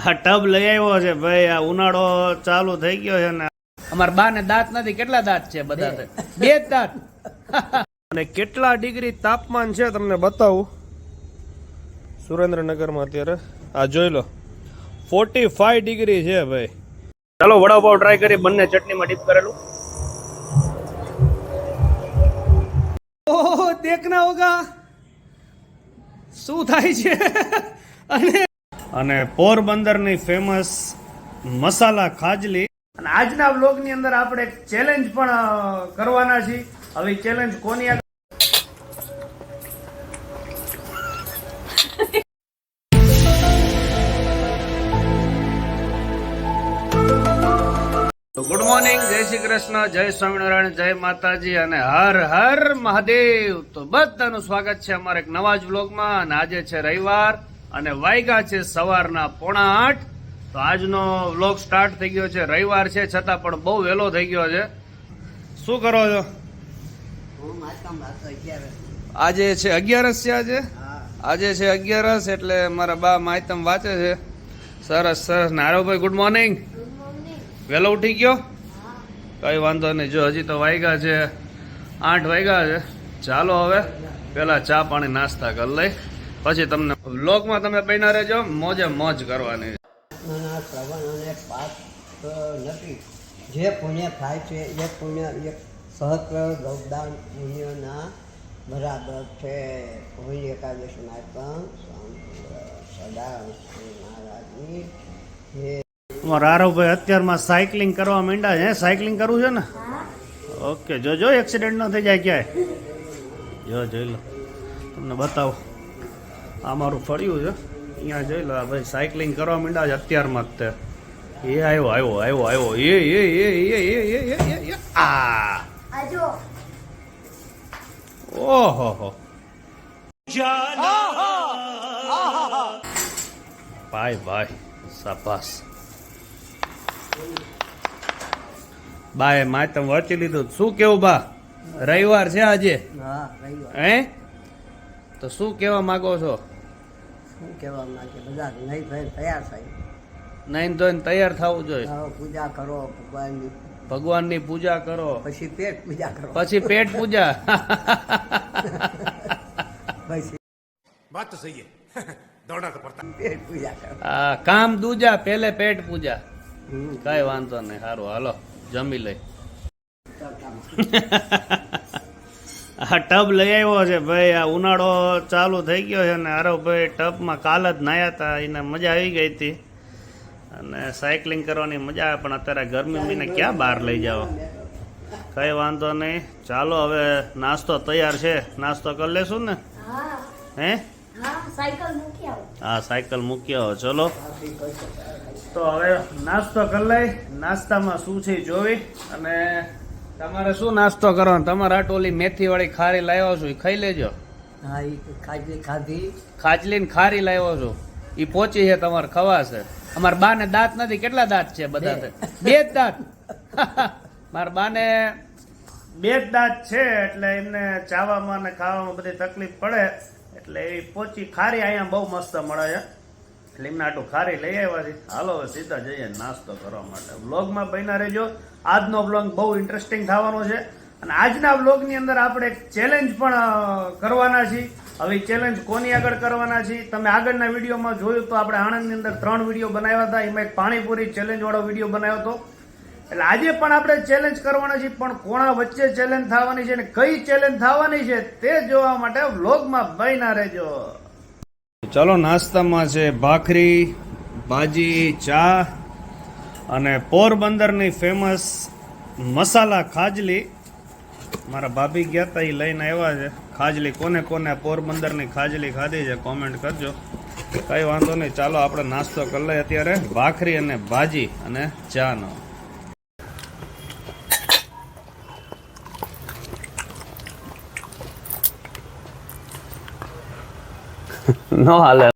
આ ટબ લઈ આવ્યો છે ભાઈ. આ ઉનાળો ચાલુ થઈ ગયો છે ને અમારા બા ને દાંત નથી. કેટલા દાંત છે? બધા બે જ દાંત. અને કેટલા ડિગ્રી તાપમાન છે તમને બતાવું. સુરેન્દ્રનગરમાં અત્યારે આ જોઈ લો 45 ડિગ્રી છે ભાઈ. ચાલો વડાપાવ ટ્રાય કરી. બંને ચટણીમાં ડીપ કરેલું. ઓહો દેખના હોગા શું થાય છે. અને પોરબંદરની ફેમસ મસાલા ખાજલી. અને આજના વ્લોગની અંદર આપણે એક ચેલેન્જ પણ કરવાના છીએ. હવે ચેલેન્જ કોની આગળ? ગુડ મોર્નિંગ, જય શ્રી કૃષ્ણ, જય સ્વામિનારાયણ, જય માતાજી અને હર હર મહાદેવ. તો બધાનું સ્વાગત છે અમારા એક નવા જ વ્લોગમાં. અને આજે છે રવિવાર અને વાગ્યા છે સવારના 7:45. તો આજનો વ્લોગ સ્ટાર્ટ થઈ ગયો છે. રવિવાર છે છતાં પણ બહુ વહેલો થઈ ગયો છે. શું કરો છો? આજે છે 11 છે. આજે છે 11 એટલે મારા બા માયતમ વાંચે છે. સરસ સરસ. નારોભાઈ ગુડ મોર્નિંગ. વહેલો ઉઠી ગયો? કઈ વાંધો નહીં. જો હજી તો વાગ્યા છે 8 વાગ્યા છે. ચાલો હવે પેલા ચા પાણી નાસ્તા કરી લઈ, પછી તમને વ્લોગમાં તમે બન્યા રહેજો. મોજે મોજ કરવાની. શ્રવણ અને પાપ નથી. જે પુણ્ય થાય છે એ પુણ્ય એક સહસ્ત્ર ગૌદાન પુણ્યના બરાબર છે. કોઈ એકાદશીમાં પણ સદા મહારાજની જે રારવભાઈ અત્યારમાં સાયકલિંગ કરવા માંડ્યા છે. સાયકલિંગ કરવું છે ને? ઓકે. જો એક્સિડન્ટ ન થઈ જાય ક્યાંય. જોઈ લો, તમને બતાવો. આ મારું ફળ્યું છે અહીંયા. જોઈ લો ભાઈ સાયકલિંગ કરવા માંડ્યા છે અત્યારમાં જ. તે એ આવ્યો એ આ ઓહો ભાઈ શાબાશ. બાએ માતમ વાંચી લીધું. શું કેવું બા? રવિવાર છે આજે. હે તો શું કેવા માંગો છો? શું કહેવા માંગે? બધા નહીં ભાઈ તૈયાર થાય. નહીં ધોઈને તૈયાર થવું જોઈએ. પૂજા કરો ભગવાનની. ભગવાનની પૂજા કરો, પછી પેટ પૂજા કરો, પછી પેટ પૂજા. પછી बात तो सही है दौड़ना तो पड़ता પેટ પૂજા કરો. કામ દૂજા પેલે પેટ પૂજા. કઈ વાંધો નહીં. સારું હાલો જમી લઈ. આ ટબ લઈ આવ્યો છે ભાઈ. આ ઉનાળો ચાલુ થઈ ગયો છે ને આરો ભાઈ ટબમાં કાલ જ નાયા હતા. એને મજા આવી ગઈ હતી અને સાયકલિંગ કરવાની મજા આવે. પણ અત્યારે ગરમીને ક્યાં બહાર લઈ જાઓ. કઈ વાંધો નહીં. ચાલો હવે નાસ્તો તૈયાર છે. નાસ્તો કરી લેશું ને? હે હા સાયકલ મૂકી આવો. ચલો તો હવે નાસ્તો કરી લઈ. નાસ્તામાં શું છે જોઈ. અને તમારે શું નાસ્તો કરવાનો? તમારે આટોલી મેથી વાળી ખારી લાવ્યો છું, એ ખાઈ લેજો. હા એ ખાજલી ખાધી. ખાજલી ને ખારી લાવ્યો છું, એ પોચી છે, તમારે ખવાશે. અમારા બા ને દાંત નથી. કેટલા દાંત છે? બધા બે જ દાંત. મારા બા ને બે જ દાંત છે એટલે એમને ચાવામાં ને ખાવામાં બધી તકલીફ પડે. એટલે એ પોચી ખારી અહીંયા બહુ મસ્ત મળે છે એટલે એમને આટલું ખારી લઈ આવ્યા છે. હાલો હવે સીધા જઈએ નાસ્તો કરવા માટે. વ્લોગમાં બન્યા રહેજો. આજનો વ્લોગ બહુ ઇન્ટરેસ્ટિંગ થવાનો છે. અને આજના વ્લોગની અંદર આપણે એક ચેલેન્જ પણ કરવાના છીએ. હવે ચેલેન્જ કોની આગળ કરવાના છીએ? તમે આગળના વિડીયોમાં જોયું તો આપણે આણંદની અંદર 3 વિડીયો બનાવ્યા હતા. એમાં એક પાણીપુરી ચેલેન્જ વાળો વિડીયો બનાવ્યો હતો. એટલે આજે પણ આપણે ચેલેન્જ કરવાના છીએ. પણ કોના વચ્ચે ચેલેન્જ થવાની છે અને કઈ ચેલેન્જ થવાની છે તે જોવા માટે વ્લોગમાં બન્યા રહેજો. ચલો નાસ્તામાં છે ભાખરી, ભાજી, ચા અને પોરબંદરની ફેમસ મસાલા ખાજલી. મારા ભાભી ગયા હતા, એ લઈને આવ્યા છે ખાજલી. કોને કોને પોરબંદરની ખાજલી ખાધી છે કોમેન્ટ કરજો. કઈ વાંધો નહીં. ચાલો આપણે નાસ્તો કરી લઈએ અત્યારે. ભાખરી અને ભાજી અને ચા નો. નો હાલે.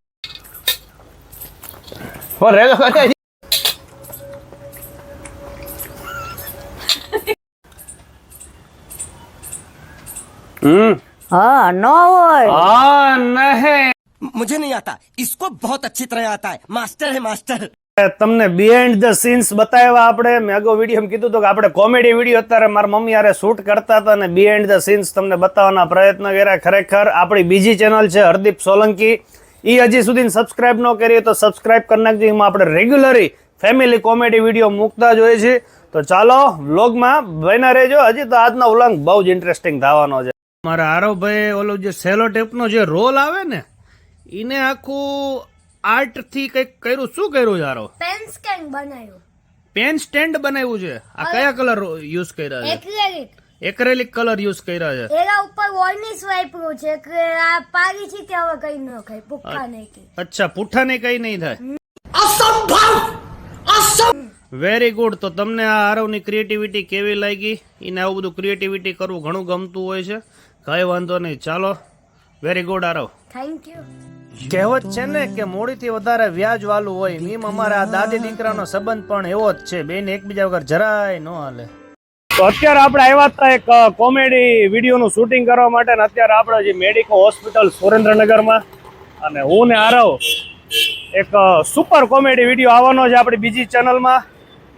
હા ન હોય. હા નહીં. मुझे नहीं आता, इसको बहुत अच्छी तरह आता है, मास्टर है मास्टर। તમને બિહાઇન્ડ ધ સીન્સ બતાવ્યા આપણે. મેં અગાઉ વિડીયો કીધું હતું કે આપણે કોમેડી વિડીયો અત્યારે મારા મમ્મી હારે શૂટ કરતા હતા અને બિહાઇન્ડ ધ સીન્સ તમને બતાવવાના પ્રયત્ન કર્યા. ખરેખર આપણી બીજી ચેનલ છે હરદીપ સોલંકી, એ હજી સુધી સબસ્ક્રાઇબ ન કરી તો સબસ્ક્રાઇબ કરી નાખજો. એમાં આપણે રેગ્યુલરી ફેમિલી કોમેડી વિડીયો મૂકતા જ હોય છે. તો ચાલો વ્લોગમાં બન્યા રહેજો. હજી તો આજનો વ્લોગ બહુ જ ઇન્ટરેસ્ટિંગ થવાનો છે. મારા આરવભાઈ ઓલો જે સેલો ટેપનો જે રોલ આવે ને એને આખું આર્ટ થી કઈક કર્યું. શું કર્યું છે આરવ? પેન સ્ટેન્ડ બનાવ્યું. પેન સ્ટેન્ડ બનાવ્યું છે. આ કયા કલર યુઝ કર્યા છે? એક્રેલિક. એક્રેલિક કલર યુઝ કર્યા છે. એના ઉપર વોર્નિશ વાપર્યું છે કે આ પારી છે કે હવે કઈ ન ખાય, ભૂખા નહીં કે. અચ્છા, પુઠ્ઠા ને કઈ નહીં થાય. Very good. તો તમને આ આરવની ક્રિએટિવિટી કેવી લાગી? એને આવું બધું ક્રિએટિવિટી કરવું ઘણું ગમતું હોય છે. કઈ વાંધો નહીં, ચાલો. Very good Aarav. Thank you. કહેવત છે ને કે મોડીથી વધારે વ્યાજ વાળું હોય. મીમ અમારા આ દાદી દીકરાનો સંબંધ પણ એવો જ છે. બેન એકબીજા વગર જરાય ન હાલે. તો અત્યારે આપણે આવ્યા હતા એક કોમેડી વિડીયોનું શૂટિંગ કરવા માટે. ને અત્યારે આપણે જે મેડિકો હોસ્પિટલ સુરેન્દ્રનગરમાં, અને હું ને આરવ એક સુપર કોમેડી વિડીયો આવવાનો છે આપણી બીજી ચેનલમાં.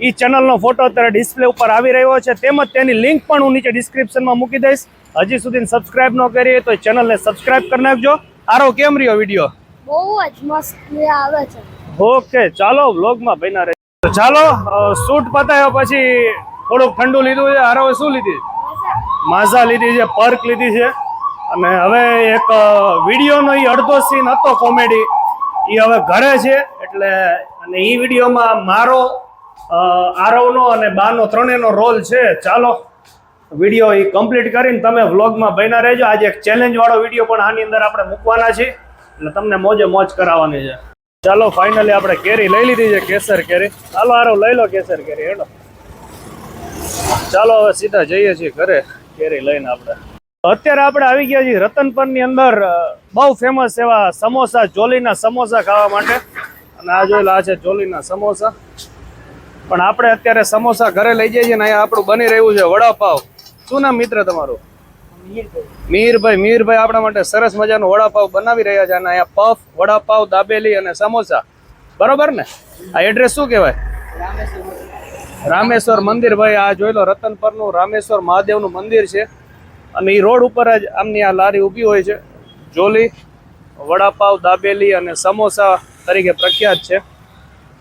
એ ચેનલનો ફોટો અત્યારે ડિસ્પ્લે ઉપર આવી રહ્યો છે, તેમજ તેની લિંક પણ હું નીચે ડિસ્ક્રિપ્શનમાં મૂકી દઈશ. હજી સુધી સબસ્ક્રાઇબ ન કરી તો ચેનલને સબસ્ક્રાઇબ કરી નાખજો. આરો કેમ રહ્યો વિડીયો? બહુ જ મસ્ત આવે છે. ઓકે, ચાલો વ્લોગમાં બન્યા રહે. તો ચાલો, શૂટ પતાવ્યો પછી થોડુંક ઠંડુ લીધું છે. આરો શું લીધી? માઝા લીધી છે, પર્ક લીધી છે. અને હવે એક વિડીયોનો એ અડધો સીન હતો કોમેડી, એ હવે ઘરે છે. એટલે અને એ વિડીયોમાં મારો, આરવનો અને બાનો ત્રણેયનો રોલ છે. ચાલો વિડીયો એ કમ્પ્લીટ કરીને તમે વ્લોગમાં બન્યા રહેજો. આજે એક ચેલેન્જ વાળો વિડીયો પણ આની અંદર આપણે મૂકવાના છે, એટલે તમને મોજે મોજ કરાવવાની છે. ચાલો, ફાઇનલી આપણે કેરી લઈ લીધી છે, કેસર કેરી. ચાલો આરવ લઈ લો કેસર કેરી. હેડો, ચાલો હવે સીધા જઈએ છીએ ઘરે કેરી લઈને. આપણે અત્યારે આપણે આવી ગયા છીએ રતનપરની અંદર બહુ ફેમસ એવા સમોસા, જોલીના સમોસા ખાવા માટે. અને આ જોઈ લો, આ છે જોલીના સમોસા. પણ આપણે અત્યારે સમોસા ઘરે લઈ જઈએ છીએ ને અહીંયા આપણું બની રહ્યું છે વડાપાવ. શું નામ મિત્ર તમારું? મીરભાઈ. મીરભાઈ આપણા માટે સરસ મજાનું વડાપાવ બનાવી રહ્યા છે. અને અહીંયા પફ, વડાપાવ, દાબેલી અને સમોસા, બરોબર ને? આ એડ્રેસ શું કહેવાય? રામેશ્વર મંદિર. ભાઈ આ જોઈ લો, રતનપરનું રામેશ્વર મહાદેવનું મંદિર છે. અને એ રોડ ઉપર જ આમની આ લારી ઊભી હોય છે. જોલી વડાપાવ, દાબેલી અને સમોસા તરીકે પ્રખ્યાત છે.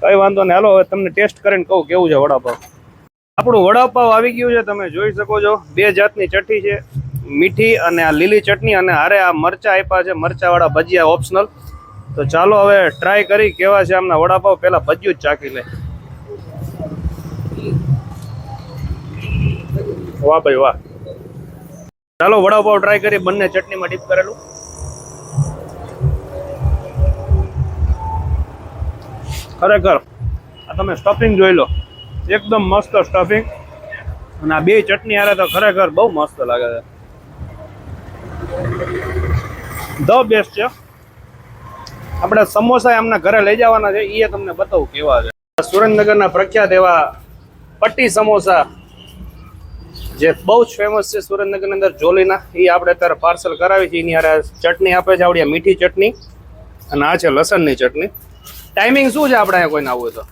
કઈ વાંધો નહીં, હાલો હવે તમને ટેસ્ટ કરીને કહું કેવું છે વડાપાવ. આપણું વડાપાવ આવી ગયું છે, તમે જોઈ શકો છો. બે જાતની ચટણી છે, મીઠી અને આ લીલી ચટણી. અને હારે આ મરચા આપ્યા છે, મરચાવાળા ભજીયા ઓપ્શનલ. તો ચાલો હવે ટ્રાય કરી કેવા છે આમના વડાપાવ. પહેલા ભજીયું જ ચાખી લે. વાહ ભાઈ વાહ. ચાલો વડાપાવ ટ્રાય કરી, બંને ચટણીમાં ડીપ કરેલું. ખરેખર આ તમે સ્ટફિંગ જોઈ લો, એકદમ મસ્ત સ્ટફિંગ. અને આ બે ચટણી હારે તો ખરેખર બહુ મસ્ત લાગે છે. ધ બેસ્ટ છે. આપણે સમોસા એમના ઘરે લઈ જવાના છે, એ તમને બતાવું કેવા છે. સુરેન્દ્રનગરના પ્રખ્યાત એવા પટ્ટી સમોસા જે બહુ જ ફેમસ છે સુરેન્દ્રનગરની અંદર, જોલીના. એ આપણે અત્યારે પાર્સલ કરાવી છે. એની હારે ચટણી આપે છે, આવડી મીઠી ચટણી. અને આ છે લસણની ચટણી. ટાઈમિંગ શું છે આપણે અહીંયા કોઈને આવવું તો?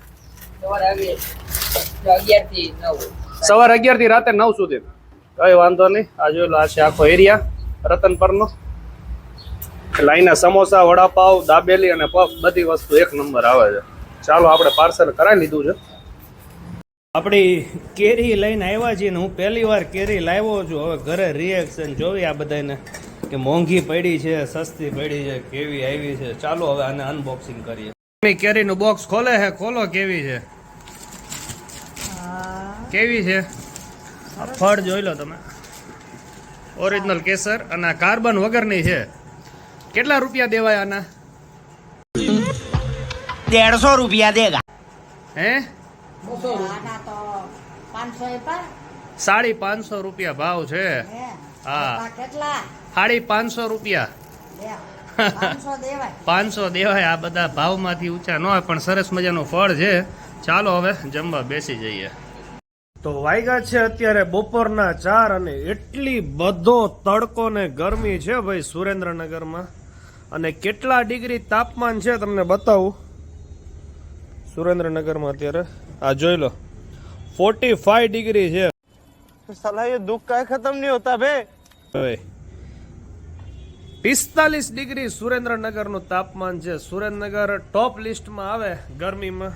સવારે 11 થી રાતે 9 સુધી. કઈ વાંધો નહીં. આ જોઈ લો, આ છે આખો એરિયા રતનપરનો. લાઈના સમોસા, વડાપાવ, દાબેલી અને પફ, બધી વસ્તુ એક નંબર આવે છે. ચાલો આપણે પાર્સલ કરાવી લીધું છે. આપણી કેરી લઈને આવ્યા છીએ ને હું પહેલી વાર કેરી લાવ્યો છું. હવે ઘરે રિએક્શન જોવી આ બધાને કે મોંઘી પડી છે, સસ્તી પડી છે, કેવી આવી છે. ચાલો હવે આને અનબોક્સિંગ કરીએ. કેરીનું બોક્સ ખોલે છે, ખોલો. કેવી છે? કેવી છે? આ ફળ જોઈ લો તમે, ઓરિજિનલ કેસર. અને આ કાર્બન વગરની છે. કેટલા રૂપિયા દેવાય આના? 150 रुपया देगा। હે? 550 રૂપિયા ભાવ છે. હા, 550 રૂપિયા. 500 દેવાય. આ બધા ભાવમાંથી ઊંચા ન હોય, પણ સરસ મજાનું ફળ છે. ચાલો હવે જમવા બેસી જઈએ. તો વાગ્યા છે અત્યારે બપોરના 4 અને એટલી બધો તડકો ને ગરમી છે ભાઈ સુરેન્દ્રનગરમાં. અને કેટલા ડિગ્રી તાપમાન છે તમને બતાવું. સુરેન્દ્રનગરમાં અત્યારે આ જોઈ લો 45 ડિગ્રી છે. साला ये दुख का खत्म नहीं होता बे. 45 ડિગ્રી સુરેન્દ્રનગરનું તાપમાન છે. સુરેન્દ્રનગર ટોપ લિસ્ટમાં આવે ગરમીમાં,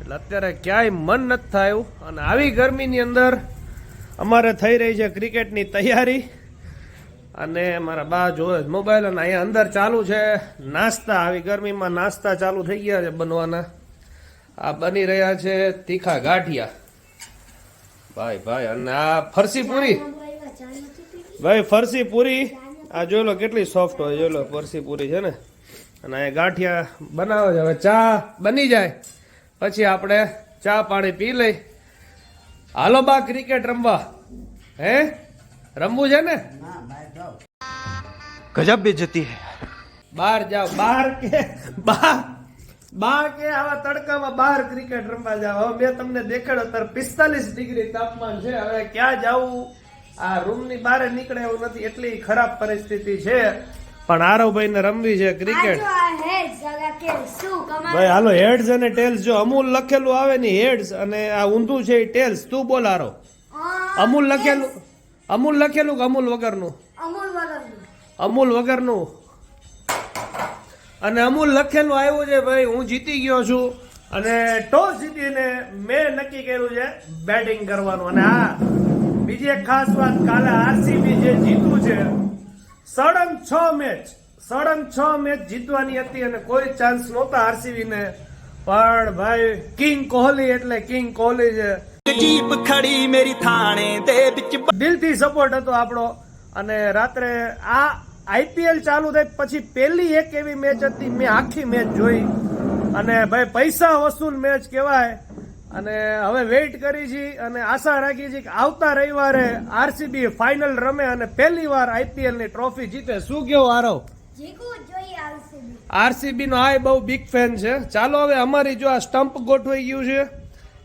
એટલે અત્યારે ક્યાંય મન નથી થયું. અને આવી ગરમીની અંદર અમારે થઈ રહી છે ક્રિકેટની તૈયારી. અને મારા બા જોવે મોબાઈલ, અને અહીંયા અંદર ચાલુ છે નાસ્તા. આવી ગરમીમાં નાસ્તા ચાલુ થઈ ગયા છે બનવાના. આ બની રહ્યા છે તીખા ગાંઠિયા ભાઈ ભાઈ, અને આ ફરસી પૂરી ભાઈ, ફરસી પૂરી આ જોઈ લો કેટલી સોફ્ટ હોય, જોઈ લો ફરસી પૂરી છે ને. અને અહીંયા ગાંઠિયા બનાવે છે. હવે ચા બની જાય પછી આપણે ચા પાણી પી લઈ. હાલો બા ક્રિકેટ રમવા. હે રમવું છે ને? ના બહાર જાઓ. गजब बेइज्जती है. બહાર જાઓ. બહાર કે આવા તડકામાં બહાર ક્રિકેટ રમવા જાવ. હવે મેં તમને દેખાડો અત્યારે 45 ડિગ્રી તાપમાન છે. હવે ક્યાં જવું, આ રૂમની બહાર નીકળે એવું નથી, એટલી ખરાબ પરિસ્થિતિ છે. પણ આરવભાઈ ને રમવી છે ક્રિકેટ. ભાઈ હાલો, હેડ્સ અને ટેલ્સ. જો અમૂલ લખેલું આવે ને હેડ્સ, અને આ ઊંધું છે એ ટેલ્સ. તું બોલ આરો. અમૂલ લખેલું કે અમૂલ વગરનું? અમૂલ વગરનું. અને અમૂલ લખેલું આવ્યું છે. ભાઈ હું જીતી ગયો છું, અને ટોસ જીતીને મેં નક્કી કર્યું છે બેટિંગ કરવાનું. અને હા, બીજી એક ખાસ વાત, કાલે આરસીબી જે જીતું છે, સળંગ 6 મેચ જીતવાની હતી અને કોઈ ચાન્સ નહોતા આરસીબી ને. પણ ભાઈ કિંગ કોહલી એટલે કિંગ કોહલી છે. जीप खड़ी मेरी थाने दे बिच દિલથી સપોર્ટ હતો આપણો. અને રાત્રે આ આઈપીએલ ચાલુ થઈ પછી પહેલી એક એવી મેચ હતી, મેં આખી મેચ જોઈ. અને ભાઈ પૈસા વસૂલ મેચ કહેવાય. અને હવે વેઇટ કરી છે અને આશા રાખી છે કે આવતા રવિવારે આરસીબી ફાઇનલ રમે અને પહેલી વાર આઈપીએલ ની ટ્રોફી જીતે. શું કેવું આરવ? આરસીબી નો આ બહુ બિગ ફેન છે. ચાલો હવે અમારી જો આ સ્ટમ્પ ગોઠવાઈ ગયું છે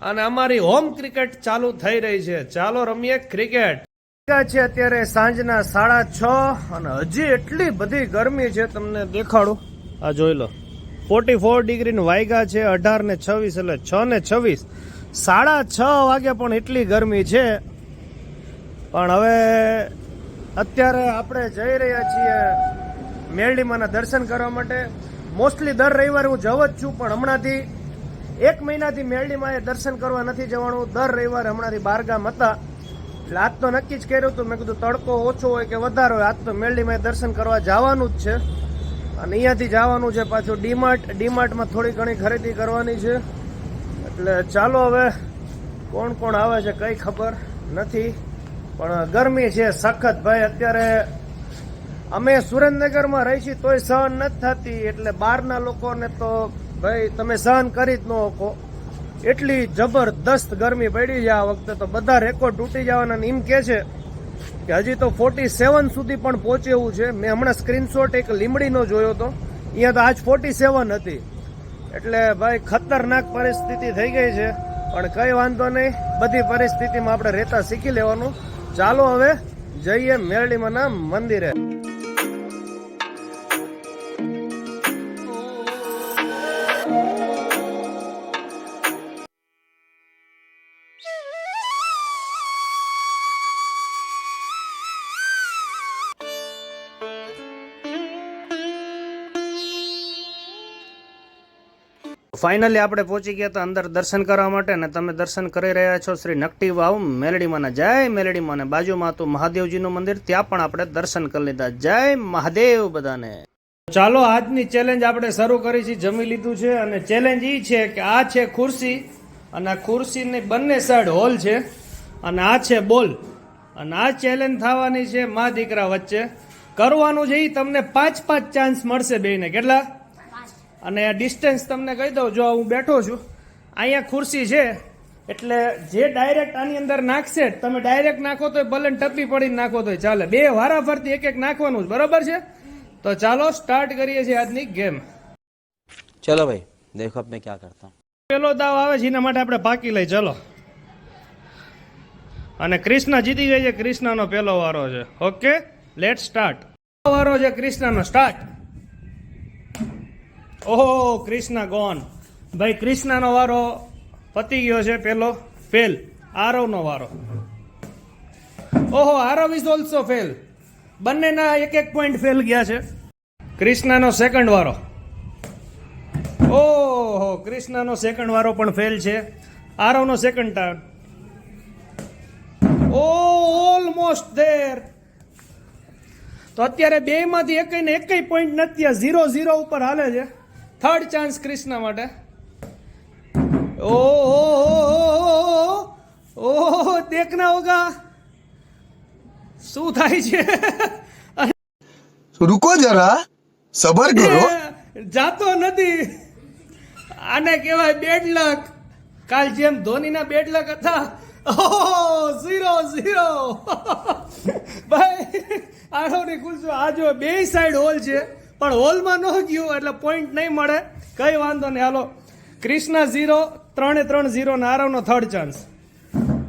અને અમારી હોમ ક્રિકેટ ચાલુ થઈ રહી છે. ચાલો રમીએ ક્રિકેટ. છે અત્યારે સાંજના 6:30 અને હજી એટલી બધી ગરમી છે, તમને દેખાડું. આ જોઈ લો 44 ડિગ્રી વાગ્યા છે. 18 ને 26 એટલે 6 ને 26, 6:30 વાગ્યા પણ એટલી ગરમી છે. પણ હવે અત્યારે આપણે જઈ રહ્યા છીએ મેરડીમાના દર્શન કરવા માટે. મોસ્ટલી દર રવિવારે હું જવ જ છું, પણ હમણાંથી 1 મહિનાથી મેરડીમાં દર્શન કરવા નથી જવાનું. દર રવિવારે હમણાંથી બહારગામ હતા, એટલે આજ તો નક્કી જ કર્યું હતું. મેં કીધું તડકો ઓછો હોય કે વધારે હોય, આજ તો મેરડીમાં દર્શન કરવા જવાનું જ છે. અને અહીંયાથી જવાનું છે પાછું ડીમાર્ટમાં થોડી ઘણી ખરીદી કરવાની છે. એટલે ચાલો હવે કોણ કોણ આવે છે કંઈ ખબર નથી, પણ ગરમી છે સખત ભાઈ. અત્યારે અમે સુરેન્દ્રનગરમાં રહી છીએ તોય સહન નથી થતી, એટલે બહારના લોકોને તો ભાઈ તમે સહન કરી જ ન શકો. એટલી જબરદસ્ત ગરમી પડી છે આ વખતે, તો બધા રેકોર્ડ તૂટી જવાના. એમ કે છે કે હજી તો 47 સુધી પણ પહોંચે એવું છે. મેં હમણાં સ્ક્રીનશોટ એક લીમડીનો જોયો હતો, અહીંયા તો આજ 47 હતી. એટલે ભાઈ ખતરનાક પરિસ્થિતિ થઈ ગઈ છે. પણ કઈ વાંધો નહીં, બધી પરિસ્થિતિમાં આપણે રહેતા શીખી લેવાનું. ચાલો હવે જઈએ મેરડીમાના મંદિરે. ફાઇનલી આપણે પહોંચી ગયા હતા અંદર દર્શન કરવા માટે, અને તમે દર્શન કરી રહ્યા છો શ્રી નકટી વાવ મેલડીમાંના. જય મેલડીમાં. બાજુમાં હતું મહાદેવજીનું મંદિર, ત્યાં પણ આપણે દર્શન કરી લીધા. જય મહાદેવ બધાને. ચાલો આજની ચેલેન્જ આપણે શરૂ કરી છે. જમી લીધું છે અને ચેલેન્જ એ છે કે આ છે ખુરશી, અને આ ખુરશીની બંને સાઈડ હોલ છે, અને આ છે બોલ. અને આ ચેલેન્જ થવાની છે મા દીકરા વચ્ચે. કરવાનું છે એ તમને 5-5 ચાન્સ મળશે બેયને. કેટલા? અને ડિસ્ટન્સ તમને કહી દઉં. જો હું બેઠો છું, અહીંયા ખુરશી છે, એટલે જે ડાયરેક્ટ આની અંદર નાખશે, તમે ડાયરેક્ટ નાખો તો ભલે ટપી પડીને નાખો તો ચાલે. બે વારાફરતી એક નાખવાનું જ, બરોબર છે? તો ચાલો સ્ટાર્ટ કરીએ છીએ આજની ગેમ. चलो भाई देखो अब मैं क्या करता हूँ. પેલો દાવ આવે છે, એના માટે આપણે પાકી લઈ. ચલો. અને કૃષ્ણા જીતી ગઈ છે. કૃષ્ણાનો પેલો વારો છે. Okay late start. વારો છે કૃષ્ણાનો. સ્ટાર્ટ. ઓહો ક્રિષ્ના ગોન. ભાઈ ક્રિષ્નાનો વારો પતી ગયો છે, પેલો ફેલ. આરવનો વારો. ઓહો આરવ ઇઝ ઓલ્સો ફેલ. બંનેના એક પોઈન્ટ ફેલ ગયા છે. ક્રિષ્નાનો સેકન્ડ વારો. ઓહો ક્રિષ્નાનો સેકન્ડ વારો પણ ફેલ છે. આરવનો સેકન્ડ ટર્ન. Almost there. તો અત્યારે બે માંથી એકય પોઈન્ટ નથી. 0-0 ઉપર હાલે છે. થર્ડ ચાન્સ ક્રિષ્ના માટે. ઓહો દેખના હોગા શું થાય છે. रुको जरा सबर करो જાતો નથી. આને કહેવાય બેડ લક. કાલ જેમ ધોનીના બેડ લક હતા. 0-0 ભાઈ આરોની ખુલશું. આ જો બે સાઈડ હોલ છે પણ હોલમાં ન ગયું એટલે પોઈન્ટ નહીં મળે. કઈ વાંધો નહીં. હાલો ક્રિષ્ના 0, 3-3-0 ને આરવનો થર્ડ ચાન્સ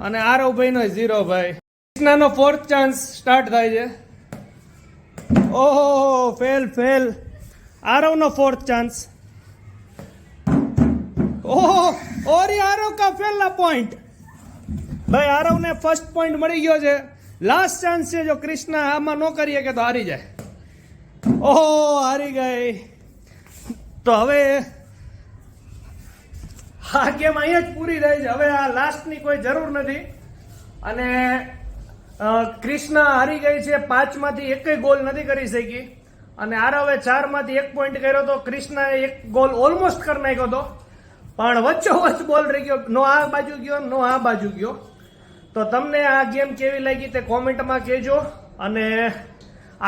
અને આરવ ભાઈનો 0 ભાઈ. ક્રિષ્નાનો ફોર્થ ચાન્સ સ્ટાર્ટ થાય છે. ઓહો ફેલ. આરવનો fourth chance. ઓહો और ये आरव का पहला पॉइंट. भाई आरव ने फर्स्ट पॉइंट मળી ગયો છે. લાસ્ટ ચાન્સ છે. જો ક્રિષ્ના આમાં નો કરીએ કે તો હારી જાય. ઓહો હારી ગઈ. તો હવે આ ગેમ અહીંયા જ પૂરી થાય છે. હવે આ લાસ્ટની કોઈ જરૂર નથી. અને ક્રિષ્ના હારી ગઈ છે. 5 માંથી એકય ગોલ નથી કરી શકી અને આરવે 4 માંથી 1 પોઈન્ટ કર્યો તો ક્રિષ્નાએ 1 ગોલ ઓલમોસ્ટ કરી નાખ્યો હતો પણ વચ્ચોવચ્ચ બોલ રહી ગયો. નો આ બાજુ ગયો નો આ બાજુ ગયો. તો તમને આ ગેમ કેવી લાગી તે કોમેન્ટમાં કહેજો. અને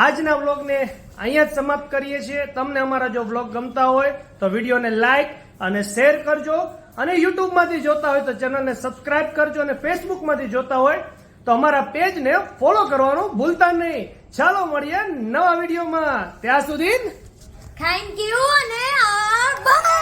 આજના વ્લોગને અહીંયા જ સમાપ્ત કરીએ છીએ. તમને અમારા જો વ્લોગ ગમતા હોય તો વિડીયોને લાઈક અને શેર કરજો. અને યુટ્યુબમાંથી જોતા હોય તો ચેનલને સબસ્ક્રાઇબ કરજો. અને ફેસબુકમાંથી જોતા હોય તો અમારા પેજને ફોલો કરવાનું ભૂલતા નહીં. ચાલો મળીએ નવા વિડીયોમાં. ત્યાં સુધી થેન્ક યુ અને બાય.